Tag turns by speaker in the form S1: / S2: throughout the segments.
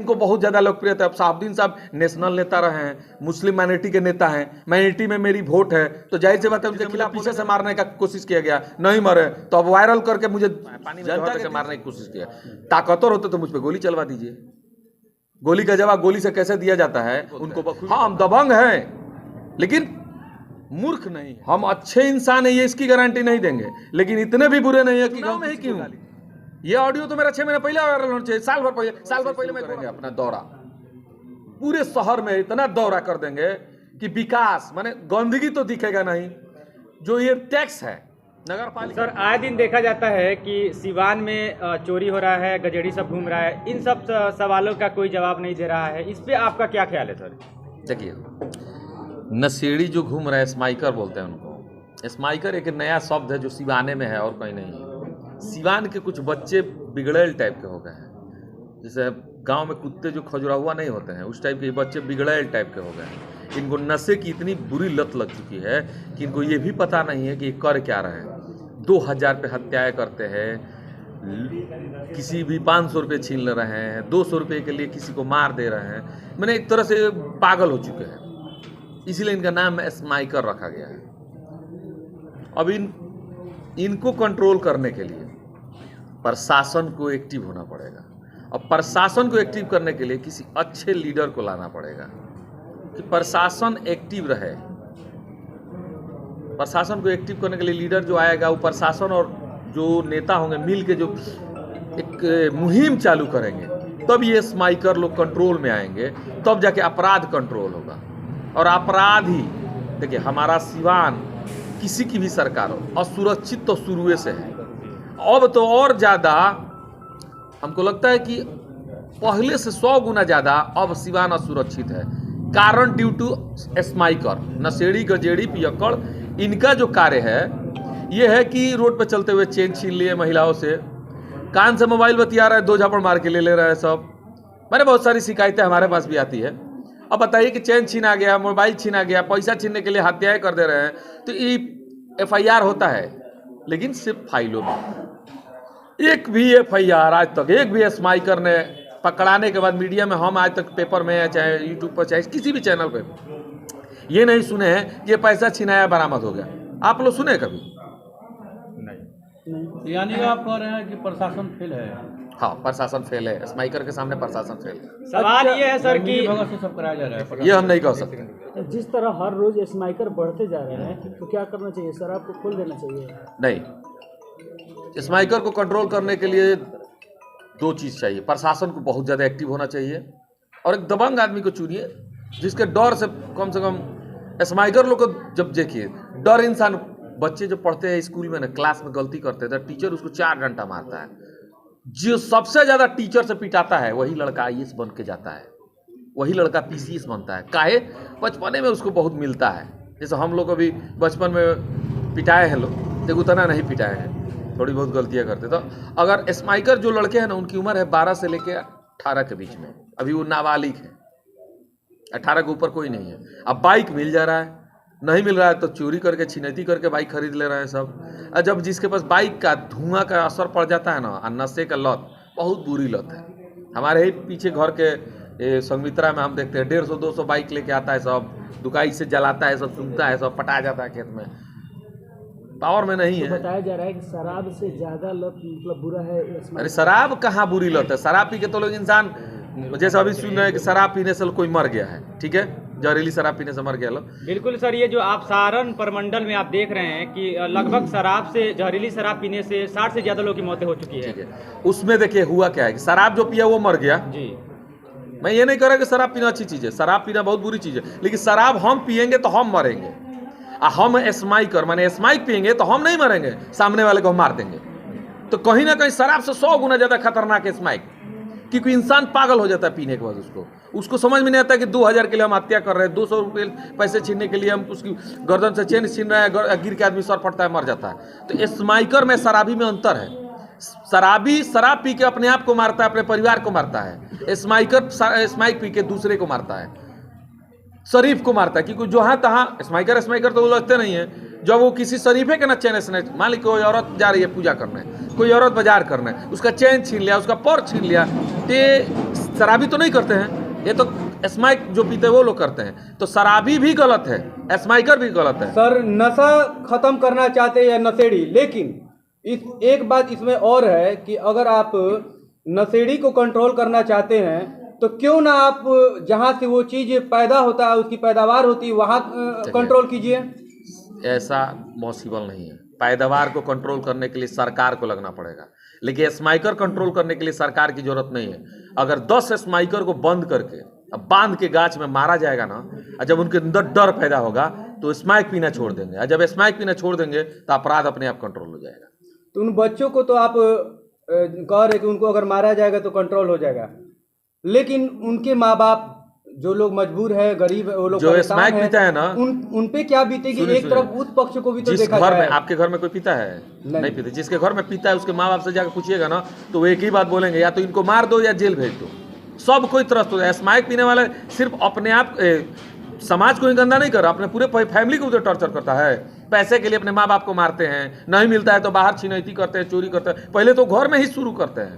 S1: इनको बहुत ज़्यादा लोकप्रियता है। अब शहाबुद्दीन साहब नेशनल नेता रहे हैं, मुस्लिम माइनॉरिटी के नेता हैं, माइनॉरिटी में मेरी वोट है, तो जाहिर सी बात है उनके खिलाफ पीछे से मारने का कोशिश किया गया, नहीं मरे तो अब वायरल करके मुझे पानी जनता से मारने की कोशिश किया। ताकतवर होते तो मुझ पर गोली चलवा दीजिए। गोली का जवाब गोली से कैसे दिया जाता है उनको। हाँ, हम दबंग हैं लेकिन मूर्ख नहीं। हम अच्छे इंसान है ये इसकी गारंटी नहीं देंगे, लेकिन इतने भी बुरे नहीं है कि गाँव में ही क्यों। ये ऑडियो तो मेरा 6 महीने पहले वायरल होना चाहिए, साल भर पहले मैं करेंगे अपना दौरा, पूरे शहर में इतना दौरा कर देंगे कि विकास माने गंदगी तो दिखेगा नहीं। जो ये टैक्स है नगर पालिका।
S2: सर, आए दिन देखा जाता है कि सिवान में चोरी हो रहा है, गजेड़ी सब घूम रहा है, इन सब सवालों का कोई जवाब नहीं दे रहा है, इस पे आपका क्या ख्याल है सर?
S1: देखिए, नशेड़ी जो घूम रहा है, स्माइकर बोलते हैं उनको। स्माइकर एक नया शब्द है जो सिवाने में है और कहीं नहीं है। सिवान के कुछ बच्चे बिगड़ेल टाइप के हो गए हैं, जैसे गांव में कुत्ते जो खजुराहुआ नहीं होते हैं उस टाइप के बच्चे बिगड़ेल टाइप के हो गए हैं। इनको नशे की इतनी बुरी लत लग चुकी है कि इनको ये भी पता नहीं है कि कर क्या रहे हैं। 2000 पे हत्याएं करते हैं, किसी भी 500 रुपये छीन ले रहे हैं, 200 रुपये के लिए किसी को मार दे रहे हैं। मैंने एक तरह से पागल हो चुके हैं, इसीलिए इनका नाम स्माइकर रखा गया है। अब इनको कंट्रोल करने के लिए प्रशासन को एक्टिव होना पड़ेगा, और प्रशासन को एक्टिव करने के लिए किसी अच्छे लीडर को लाना पड़ेगा कि प्रशासन एक्टिव रहे। प्रशासन को एक्टिव करने के लिए लीडर जो आएगा वो प्रशासन और जो नेता होंगे मिल के जो एक मुहिम चालू करेंगे, तब ये स्माइकर लोग कंट्रोल में आएंगे, तब जाके अपराध कंट्रोल होगा। और अपराधी देखिए, हमारा सिवान किसी की भी सरकार हो असुरक्षित तो शुरू से है, अब तो और ज़्यादा हमको लगता है कि पहले से 100 गुना ज़्यादा अब सिवान असुरक्षित है। कारण ड्यू टू स्माइकर, नशेड़ी गजेड़ी पियक्कड़, इनका जो कार्य है ये है कि रोड पे चलते हुए चेन छीन लिए महिलाओं से, कान से मोबाइल बतिया रहा है, 2 झापड़ मार के ले ले रहा है सब। मैंने बहुत सारी शिकायतें हमारे पास भी आती है। अब बताइए कि चेन छीना गया, मोबाइल छीना गया, पैसा छीनने के लिए हत्याएं कर दे रहे हैं, तो ये FIR होता है, लेकिन सिर्फ फाइलों में। एक भी FIR आज तक एक भी स्माइकर ने पकड़ाने के बाद मीडिया में, हम आज तक पेपर में या चाहे यूट्यूब पर चाहे किसी भी चैनल पे ये नहीं सुने हैं कि ये पैसा छिनाया बरामद हो गया। आप लोग सुने कभी?
S3: नहीं। यानी आप कह रहे हैं कि प्रशासन फेल है?
S1: हाँ, प्रशासन फेल है, स्माइकर के सामने प्रशासन फेल है।
S2: सवाल ये है सर कि
S3: से सब कराया जा रहा है,
S1: ये हम नहीं कह सकते।
S4: जिस तरह हर रोज स्माइकर बढ़ते जा रहे हैं तो क्या करना चाहिए सर? आपको खोल देना चाहिए?
S1: नहीं, स्माइकर को कंट्रोल करने के लिए 2 चीज़ चाहिए। प्रशासन को बहुत ज़्यादा एक्टिव होना चाहिए, और एक दबंग आदमी को चुनिए जिसके डर से कम स्माइकर लोग को जब देखिए डर इंसान। बच्चे जो पढ़ते हैं स्कूल में ना, क्लास में गलती करते हैं तो टीचर उसको 4 डंडा मारता है। जो सबसे ज़्यादा टीचर से पिटाता है वही लड़का IAS बन के जाता है, वही लड़का PCS बनता है। काहे? बचपने में उसको बहुत मिलता है। जैसे हम लोग अभी बचपन में पिटाए हैं लोग, तो उतना नहीं पिटाए हैं, थोड़ी बहुत गलतियाँ करते। तो अगर स्माइकर जो लड़के हैं ना, उनकी उम्र है 12 से लेकर 18 के बीच में, अभी वो नाबालिग है, 18 के ऊपर कोई नहीं है। अब बाइक मिल जा रहा है, नहीं मिल रहा है तो चोरी करके छिनैती करके बाइक खरीद ले रहे हैं सब। और जब जिसके पास बाइक का धुआं का असर पड़ जाता है ना, और नशे का लत बहुत बुरी लत है। हमारे ही पीछे घर के संगमित्रा में हम देखते हैं 150-200 बाइक लेके आता है सब, दुकाई से जलाता है सब, सूंघता है सब, पटा जाता है खेत में। पावर में नहीं है।
S4: बताया जा रहा है कि शराब से ज्यादा लत मतलब बुरा है।
S1: अरे शराब कहाँ बुरी लत है? शराब पी के तो लोग इंसान, जैसे अभी सुन रहे हैं कि शराब पीने से कोई मर गया है, ठीक है, जहरीली शराब पीने से मर गया लोग।
S2: बिल्कुल सर, ये जो आप सारण प्रमंडल में आप देख रहे हैं कि लगभग शराब से, जहरीली शराब पीने से 60 से ज्यादा लोगों की मौतें हो चुकी है।
S1: ठीक है, उसमें देखिए हुआ क्या है कि शराब जो पिया वो मर गया
S2: जी।
S1: मैं ये नहीं कह रहा कि शराब पीना अच्छी चीज़ है, शराब पीना बहुत बुरी चीज़ है, लेकिन शराब हम पियेंगे तो हम मरेंगे। हम स्माइकर माने स्माइक पियेंगे तो हम नहीं मरेंगे, सामने वाले को हम मार देंगे। तो कहीं ना कहीं शराब से 100 गुना ज़्यादा खतरनाक है स्माइक, क्योंकि इंसान पागल हो जाता है पीने के बाद। उसको समझ में नहीं आता कि 2000 के लिए हम हत्या कर रहे हैं, 200 रुपये पैसे छीनने के लिए हम उसकी गर्दन से चेन छीन रहे हैं, गिर के आदमी सर फटता है, मर जाता है। तो स्माइकर में शराबी में अंतर है। शराबी शराब पी के अपने आप को मारता है, अपने परिवार को मारता है। स्माइकर स्माइक पी के दूसरे को मारता है, शरीफ को मारता है। क्योंकि जहाँ तहाँ स्माइकर तो उलझते नहीं है। जब वो किसी शरीफे के ना चैन से, मान ली कोई औरत जा रही है पूजा करने, कोई औरत बाजार करने, उसका चैन छीन लिया, उसका पर छीन लिया, तो शराबी तो नहीं करते हैं, ये तो स्माइक जो पीते हैं वो लोग करते हैं। तो शराबी भी गलत है, स्माइकर भी गलत है।
S5: सर नशा खत्म करना चाहते हैं या नशेड़ी, लेकिन इस एक बात इसमें और है कि अगर आप नशेड़ी को कंट्रोल करना चाहते हैं तो क्यों ना आप जहां से वो चीज़ पैदा होता है, उसकी पैदावार होती है, वहां कंट्रोल कीजिए।
S1: ऐसा पॉसिबल नहीं है। पैदावार को कंट्रोल करने के लिए सरकार को लगना पड़ेगा, लेकिन स्माइकर कंट्रोल करने के लिए सरकार की जरूरत नहीं है। अगर 10 स्माइकर को बंद करके अब बांध के गाछ में मारा जाएगा ना, और जब उनके अंदर डर पैदा होगा तो स्माइक पीना छोड़ देंगे, और जब स्माइक पीना छोड़ देंगे तो अपराध अपने आप कंट्रोल हो जाएगा।
S5: तो उन बच्चों को तो आप कह रहे कि उनको अगर मारा जाएगा तो कंट्रोल हो जाएगा, लेकिन उनके माँ बाप जो लोग मजबूर है, गरीब है, वो लोग
S1: जो
S5: परेशान
S1: स्मैक पीता है ना,
S5: उन पे क्या बीतेगी। एक तरफ उस पक्ष को भी तो
S1: जिस
S5: देखा
S1: घर में
S5: जाए।
S1: आपके घर में कोई पीता है नहीं पीता, जिसके घर में पीता है उसके माँ बाप से जाकर पूछिएगा ना तो वो एक ही बात बोलेंगे, या तो इनको मार दो या जेल भेज दो। सब कोई त्रस्त हो जाए। स्मैक पीने वाला सिर्फ अपने आप समाज को ही गंदा नहीं कर रहा, अपने पूरे फैमिली को तो टॉर्चर करता है। पैसे के लिए अपने माँ बाप को मारते हैं, नहीं मिलता है तो बाहर छिनैती करते हैं, चोरी करते हैं। पहले तो घर में ही शुरू करते हैं,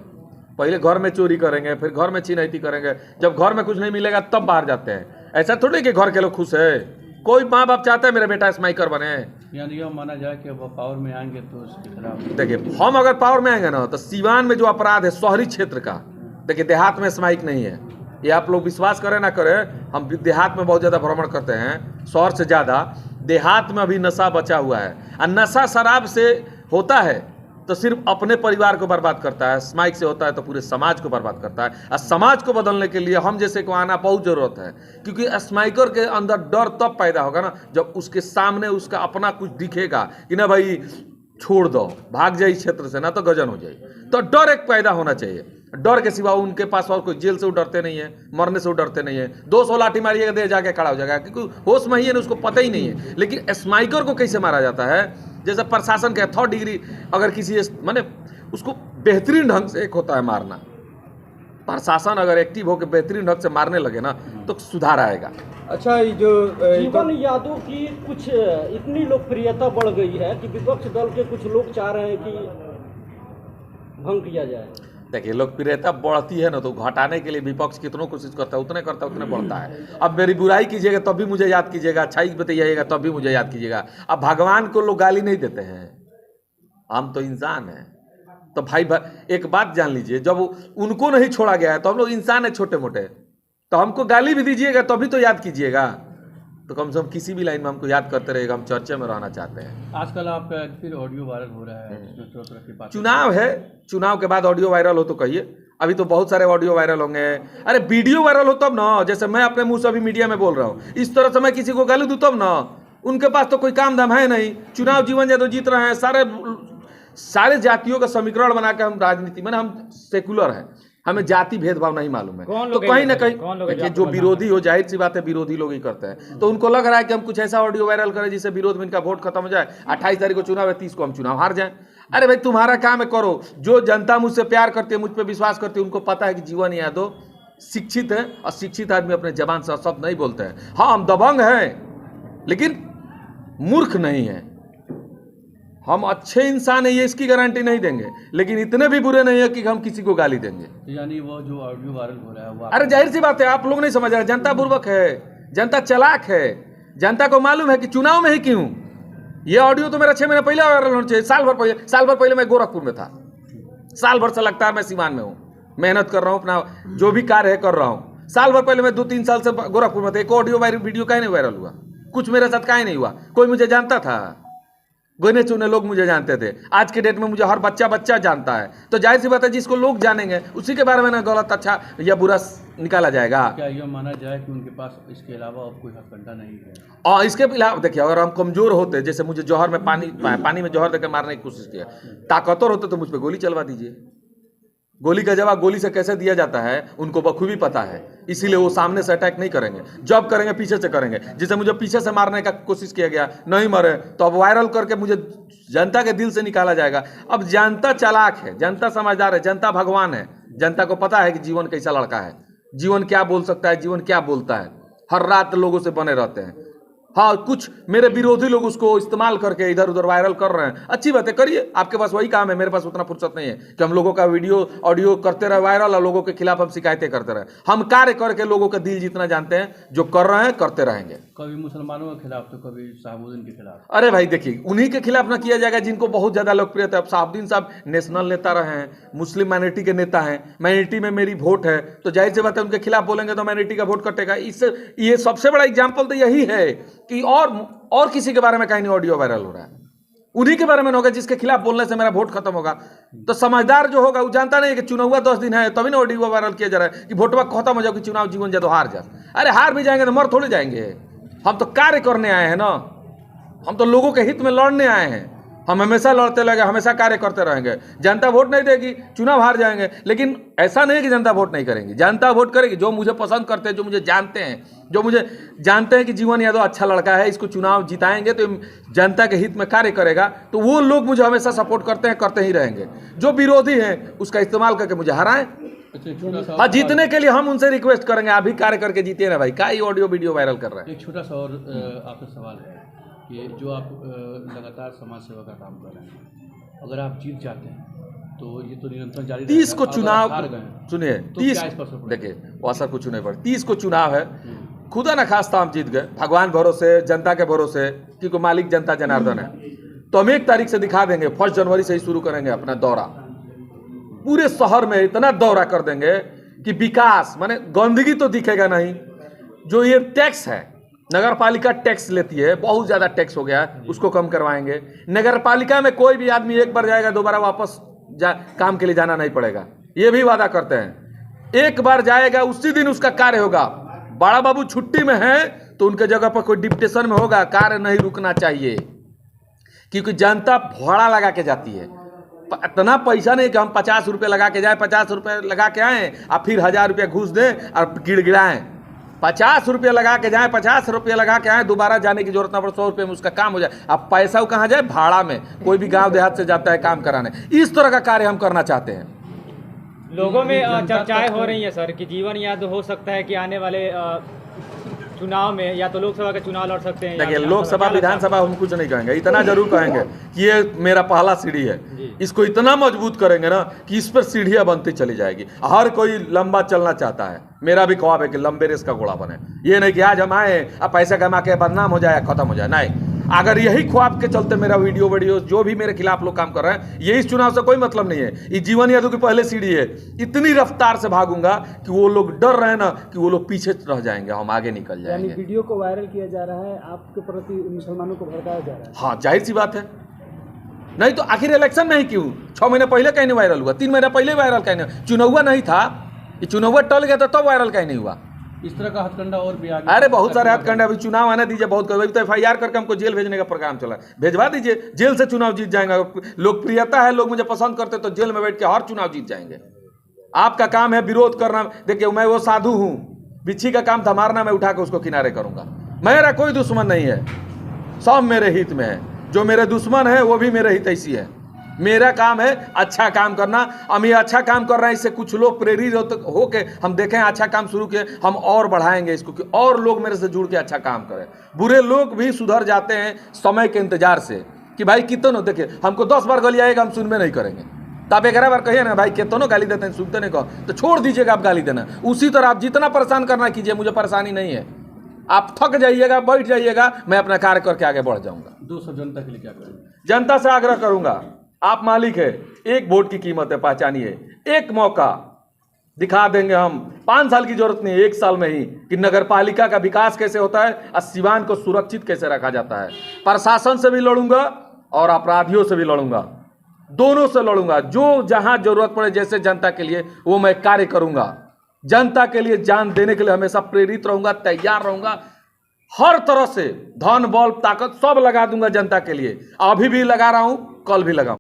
S1: पहले घर में चोरी करेंगे, फिर घर में छिनैती करेंगे, जब घर में कुछ नहीं मिलेगा तब बाहर जाते हैं। ऐसा थोड़ी कि घर के लोग खुश है, कोई माँ बाप चाहता है मेरा बेटा स्माइकर बने।
S3: यानी यह माना जाए कि वो पावर में आएंगे तो उसके खिलाफ।
S1: देखिए हम अगर पावर में आएंगे ना तो सीवान में जो अपराध है शहरी क्षेत्र का, देखिए देहात में स्माइक नहीं है, ये आप लोग विश्वास करें ना करें, हम देहात में बहुत ज़्यादा भ्रमण करते हैं, शहर से ज़्यादा देहात में अभी नशा बचा हुआ है। और नशा शराब से होता है तो सिर्फ अपने परिवार को बर्बाद करता है, स्माइक से होता है तो पूरे समाज को बर्बाद करता है। और समाज को बदलने के लिए हम जैसे को आना बहुत ज़रूरत है, क्योंकि स्माइकर के अंदर डर तब पैदा होगा ना जब उसके सामने उसका अपना कुछ दिखेगा कि ना भाई छोड़ दो, भाग जाए इस क्षेत्र से, ना तो गजन हो जाए। तो डर एक पैदा होना चाहिए। डर के सिवा उनके पास और कोई जेल से वो डरते नहीं है, मरने से वो डरते नहीं है। 200 लाठी मारिएगा दे जाके खड़ा हो जाएगा, क्योंकि होश में ही है ना, उसको पता ही नहीं है। लेकिन स्माइकर को कैसे मारा जाता है, जैसे प्रशासन के 3rd डिग्री अगर किसी माने उसको बेहतरीन ढंग से एक होता है मारना, प्रशासन अगर एक्टिव होकर बेहतरीन ढंग से मारने लगे ना तो सुधार आएगा।
S5: अच्छा, ये जो
S4: जीवन यादव की कुछ इतनी लोकप्रियता बढ़ गई है कि विपक्ष दल के कुछ लोग चाह रहे हैं कि भंग किया जाए।
S1: देखिए लोकप्रियता बढ़ती है ना तो घटाने के लिए विपक्ष कितनों कोशिश करता है, उतने बढ़ता है। अब मेरी बुराई कीजिएगा तब भी मुझे याद कीजिएगा, अच्छाई बताइएगा तब भी मुझे याद कीजिएगा। अब भगवान को लोग गाली नहीं देते हैं, हम तो इंसान हैं। तो भाई एक बात जान लीजिए, जब उनको नहीं छोड़ा गया है तो हम लोग इंसान है छोटे मोटे, तो हमको गाली भी दीजिएगा तभी तो याद कीजिएगा। तो कम से कम किसी भी लाइन में हमको याद करते रहेगा, हम चर्चा में रहना चाहते हैं।
S3: आजकल आपका फिर ऑडियो वायरल हो रहा है, जिसमें तरह की बात।
S1: चुनाव है, चुनाव के बाद ऑडियो वायरल हो तो कहिए, अभी तो बहुत सारे ऑडियो वायरल होंगे। अरे वीडियो वायरल हो तब ना, जैसे मैं अपने मुंह से अभी मीडिया में बोल रहा हूँ, इस तरह से मैं किसी को गाली दूँ तब ना। उनके पास तो कोई काम धाम है नहीं, चुनाव जीवन यादव जीत रहे हैं, सारे जातियों का समीकरण बना के हम राजनीति में, हम सेकुलर हैं, हमें जाति भेदभाव नहीं मालूम है। तो कहीं ना कहीं देखिए जो विरोधी हो, जाहिर सी बात है विरोधी लोग ही करते हैं, तो उनको लग रहा है कि हम कुछ ऐसा ऑडियो वायरल करें जिससे विरोध में इनका वोट खत्म हो जाए, 28 तारीख को चुनाव है, 30 को हम चुनाव हार जाएं। अरे भाई तुम्हारा काम है, करो। जो जनता मुझसे प्यार करती है, मुझ पर विश्वास करती है, उनको पता है कि जीवन यादव शिक्षित है, और शिक्षित आदमी अपने जबान से शब्द नहीं बोलते हैं। हाँ हम दबंग हैं लेकिन मूर्ख नहीं है, हम अच्छे इंसान है ये इसकी गारंटी नहीं देंगे, लेकिन इतने भी बुरे नहीं है कि हम किसी को गाली देंगे।
S3: यानी वो जो ऑडियो वायरल हो रहा है वो
S1: अरे जाहिर सी बात है, आप लोग नहीं समझ रहे, जनता बुर्बक है, जनता चालाक है, जनता को मालूम है कि चुनाव में ही क्यों। ये ऑडियो तो मेरा 6 महीने पहले वायरल होना चाहिए, साल भर पहले मैं गोरखपुर में था, साल भर से लगातार मैं सीवान में हूँ, मेहनत कर रहा हूँ, अपना जो भी कार्य है कर रहा हूँ। साल भर पहले मैं 2-3 साल से गोरखपुर में था, एक ऑडियो वीडियो काहे नहीं वायरल हुआ, कुछ मेरे साथ काहे नहीं हुआ, कोई मुझे जानता था, गिने चुने लोग मुझे जानते थे। आज के डेट में मुझे हर बच्चा जानता है, तो जाहिर सी बात है जिसको लोग जानेंगे उसी के बारे में ना गलत अच्छा या बुरा निकाला जाएगा।
S3: क्या यह माना जाए कि उनके पास इसके अलावा और कोई हथकंडा नहीं है?
S1: और इसके अलावा देखिए, अगर हम कमजोर होते, जैसे मुझे जौहर में पानी में जौहर देकर मारने की कोशिश किया, ताकतवर होते तो मुझ पर गोली चलवा दीजिए। गोली का जवाब गोली से कैसे दिया जाता है उनको बखूबी पता है, इसीलिए वो सामने से अटैक नहीं करेंगे, जब करेंगे पीछे से करेंगे। जिसे मुझे पीछे से मारने का कोशिश किया गया, नहीं मरे, तो अब वायरल करके मुझे जनता के दिल से निकाला जाएगा। अब जनता चालाक है, जनता समझदार है, जनता भगवान है, जनता को पता है कि जीवन कैसा लड़का है, जीवन क्या बोल सकता है, जीवन क्या बोलता है। हर रात लोगों से बने रहते हैं, हाँ, कुछ मेरे विरोधी लोग उसको इस्तेमाल करके इधर उधर वायरल कर रहे हैं। अच्छी बात है, करिए, आपके पास वही काम है। मेरे पास उतना फुर्सत नहीं है कि हम लोगों का वीडियो ऑडियो करते रहे वायरल और लोगों के खिलाफ हम शिकायतें करते रहे। हम कार्य करके लोगों का दिल जीतना जानते हैं, जो कर रहे हैं करते रहेंगे।
S3: कभी मुसलमानों के खिलाफ तो कभी शहाबुद्दीन के खिलाफ।
S1: अरे भाई देखिए, उन्हीं के खिलाफ ना किया जाएगा जिनको बहुत ज्यादा लोकप्रियता है। अब शहाबुद्दीन साहब नेशनल नेता रहे हैं, मुस्लिम माइनॉरिटी के नेता हैं, माइनॉरिटी में मेरी वोट है, तो जाहिर सी बात है उनके खिलाफ बोलेंगे तो माइनॉरिटी का वोट कटेगा। इससे ये सबसे बड़ा एग्जाम्पल तो यही है कि और किसी के बारे में कहीं नहीं ऑडियो वायरल हो रहा है, उन्हीं के बारे में होगा जिसके खिलाफ बोलने से मेरा वोट खत्म होगा। तो समझदार जो होगा वो जानता नहीं कि चुनाव 10 दिन है, तभी ना ऑडियो वायरल किया जा रहा है कि वोटवा खत्म हो जाओ कि चुनाव जीवन जा तो हार जा। अरे हार भी जाएंगे तो मर थोड़े जाएंगे। हम तो कार्य करने आए हैं ना, हम तो लोगों के हित में लड़ने आए हैं। हम हमेशा लड़ते लगे, हमेशा कार्य करते रहेंगे। जनता वोट नहीं देगी, चुनाव हार जाएंगे, लेकिन ऐसा नहीं कि जनता वोट नहीं करेंगी। जनता वोट करेगी। जो मुझे पसंद करते हैं, जो मुझे जानते हैं, जो मुझे जानते हैं कि जीवन यादव अच्छा लड़का है, इसको चुनाव जिताएंगे तो जनता के हित में कार्य करेगा, तो वो लोग मुझे हमेशा सपोर्ट करते हैं, करते ही रहेंगे। जो विरोधी हैं उसका इस्तेमाल करके मुझे हराएं। हाँ, जीतने के लिए हम उनसे रिक्वेस्ट करेंगे, आप भी कार्य करके जीतिए ना भाई, क्या ही ऑडियो वीडियो वायरल कर रहे हैं।
S3: एक छोटा सा और आपसे सवाल है कि जो आप लगातार समाज सेवा का काम कर रहे हैं, अगर आप जीत जाते हैं तो ये तो निरंतर जारी
S1: 30 को चुनाव,
S3: सुनिए,
S1: सुनिए 30 देखिए असर कुछ नहीं पड़े। 30 को चुनाव है, खुदा न खास्ता हम जीत गए, भगवान भरोसे, जनता के भरोसे, क्योंकि मालिक जनता जनार्दन है। तो हम 1 तारीख से दिखा देंगे, 1 जनवरी से ही शुरू करेंगे अपना दौरा। पूरे शहर में इतना दौरा कर देंगे कि विकास माने गंदगी तो दिखेगा नहीं। जो ये टैक्स है, नगर पालिका टैक्स लेती है, बहुत ज़्यादा टैक्स हो गया है, उसको कम करवाएंगे। नगर पालिका में कोई भी आदमी एक बार जाएगा, दोबारा वापस काम के लिए जाना नहीं पड़ेगा, ये भी वादा करते हैं। एक बार जाएगा उसी दिन उसका कार्य होगा। बड़ा बाबू छुट्टी में है तो उनके जगह पर कोई डिप्टेशन में होगा, कार्य नहीं रुकना चाहिए, क्योंकि जनता भोड़ा लगा के जाती है। इतना पैसा नहीं कि हम 50 रुपये लगा के जाए, 50 रुपये लगा के आए और फिर 1000 रुपये घूस दें और गिड़गिड़ाएं। 50 रुपये लगा के जाए, 50 रुपये लगा के आए, दोबारा जाने की जरूरत ना पड़े, 100 रुपये में उसका काम हो जाए। अब पैसा वो कहाँ जाए? भाड़ा में। कोई भी गांव देहात से जाता है काम कराने। इस तरह का कार्य हम करना चाहते हैं।
S2: लोगों में चर्चाएं हो रही है सर कि जीवन यादव हो सकता है कि आने वाले चुनाव में या तो लोकसभा के चुनाव लड़ सकते हैं।
S1: देखिए, लोकसभा विधानसभा हम कुछ नहीं कहेंगे, इतना जरूर कहेंगे कि ये मेरा पहला सीढ़ी है, इसको इतना मजबूत करेंगे ना कि इस पर सीढ़ियां बनती चली जाएगी। हर कोई लंबा चलना चाहता है, मेरा भी ख्वाब है कि लंबे रेस का घोड़ा बने। ये नहीं कि आज हम आए अब पैसा कमा के बदनाम हो जाए, खत्म हो जाए। नहीं, अगर यही ख्वाब के चलते मेरा वीडियो जो भी मेरे खिलाफ लोग काम कर रहे हैं, ये इस चुनाव से कोई मतलब नहीं है। ये जीवन यादव की पहले सीढ़ी है। इतनी रफ्तार से भागूंगा कि वो लोग डर रहे ना कि वो लोग पीछे रह जाएंगे, हम आगे निकल जाएंगे।
S4: वीडियो को वायरल किया जा रहा है, आपके प्रति मुसलमानों को भड़काया जा रहा है।
S1: हाँ, जाहिर सी बात है। नहीं तो आखिर इलेक्शन में ही क्यों 6 महीने पहले कहीं नहीं वायरल हुआ? 3 महीने पहले वायरल कहीं नहीं? चुनाव नहीं था, ये चुनाव टल गया था तब वायरल कहीं नहीं हुआ।
S3: इस तरह का हथकंडा और भी आगे।
S1: अरे बहुत सारे हथकंडे, अभी चुनाव आने दीजिए, बहुत अभी तो FIR करके हमको जेल भेजने का प्रोग्राम चला है। भेजवा दीजिए, जेल से चुनाव जीत जाएंगे। लोकप्रियता है, लोग मुझे पसंद करते तो जेल में बैठ के हर चुनाव जीत जाएंगे। आपका काम है विरोध करना। देखिए, मैं वो साधु हूं, बिच्छी का काम था मारना, मैं उठा के उसको किनारे करूंगा। मेरा कोई दुश्मन नहीं है, सब मेरे हित में है। जो मेरे दुश्मन है वो भी मेरे हित ऐसी है। मेरा काम है अच्छा काम करना। हम ये अच्छा काम कर रहे हैं, इससे कुछ लोग प्रेरित हो के हम देखें अच्छा काम शुरू किए, हम और बढ़ाएंगे इसको कि और लोग मेरे से जुड़ के अच्छा काम करें। बुरे लोग भी सुधर जाते हैं समय के इंतजार से कि भाई कितनों, देखिए हमको 10 बार गाली आएगा, हम सुनबे नहीं करेंगे। तो आप 11 बार कहिए ना भाई कितनों गाली देते हैं, सुनते नहीं कहो तो छोड़ दीजिएगा आप गाली देना। उसी तरह आप जितना परेशान करना कीजिए, मुझे परेशानी नहीं है। आप थक जाइएगा, बैठ जाइएगा, मैं अपना कार्य करके आगे बढ़ जाऊंगा।
S3: 200 जनता के लिए क्या करेंगे?
S1: जनता से आग्रह करूंगा, आप मालिक है, 1 वोट की कीमत है, पहचानिए। एक मौका दिखा देंगे हम, 5 साल की जरूरत नहीं है, 1 साल में ही, कि नगर पालिका का विकास कैसे होता है और सिवान को सुरक्षित कैसे रखा जाता है। प्रशासन से भी लड़ूंगा और अपराधियों से भी लड़ूंगा, दोनों से लड़ूंगा। जो जहां जरूरत पड़े, जैसे जनता के लिए, वो मैं कार्य करूंगा। जनता के लिए जान देने के लिए हमेशा प्रेरित रहूंगा, तैयार रहूंगा। हर तरह से धन बल ताकत सब लगा दूंगा जनता के लिए। अभी भी लगा रहा हूं, कल भी लगाऊं।